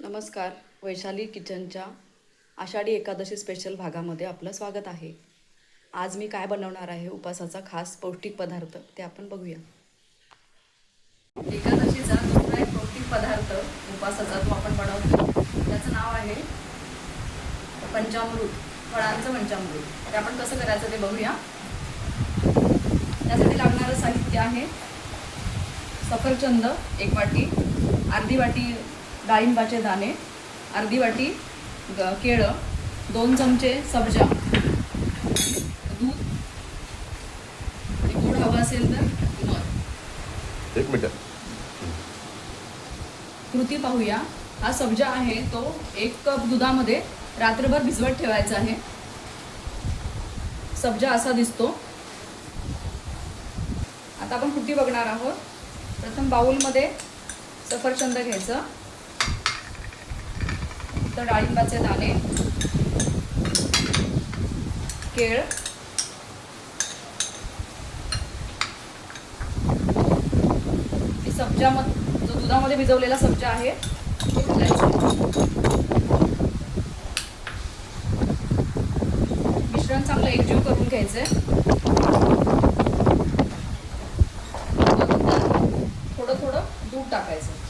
नमस्कार. वैशाली किचनच्या आषाढी एकादशी स्पेशल भागामध्ये आपलं स्वागत आहे. आज मी काय बनवणार आहे उपासाचा खास पौष्टिक पदार्थ ते आपण बघूया. एकादशीचा दुसरा एक पौष्टिक पदार्थ उपासाचा तो आपण बनवतो. त्याचं नाव आहे पंचामृत, फळांचं पंचामृत. ते आपण कसं करायचं ते बघूया. त्यासाठी लागणारं साहित्य आहे सफरचंद 1 वाटी, अर्धी वाटी डाळिंबाचे दाणे, अर्धी वाटी केळं, 2 चमचे सब्जा, दूध, गोड हवं असेल तर मध. 1 मिनिट. कृती पाहूया. हा सब्जा आहे तो 1 कप दुधामध्ये रात्रभर भिजवत ठेवायचा आहे. सब्जा असा दिसतो. आता आपण कृती बघणार आहोत. प्रथम बाउलमध्ये सफरचंद घ्यायचं, तर डाळिंबाचे दाणे, केळ, सब्जा जो दुधामध्ये भिजवलेला सब्जा आहे तो घालायचा. मिश्रण चांगलं एकजीव करून घ्यायचंय. थोडं थोडं दूध टाकायचं.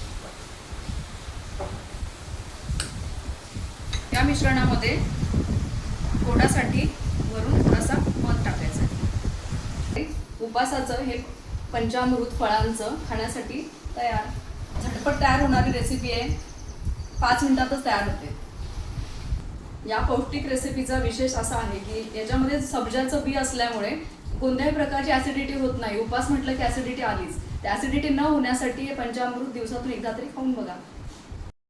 या मिश्रणामध्ये गोडासाठी वरून थोडासा मध टाकायचा. उपासाचं हे पंचामृत फळांचं खाण्यासाठी झटपट तयार होणारी रेसिपी आहे. 5 मिनिटातच तयार होते. या पौष्टिक रेसिपीचा विशेष असा आहे की याच्यामध्ये सब्जाचं बी असल्यामुळे कोणत्याही प्रकारची ॲसिडिटी होत नाही. उपास म्हटलं की ॲसिडिटी आलीच. त्या ॲसिडिटी न होण्यासाठी हे पंचामृत दिवसातून एकदा तरी खाऊन बघा.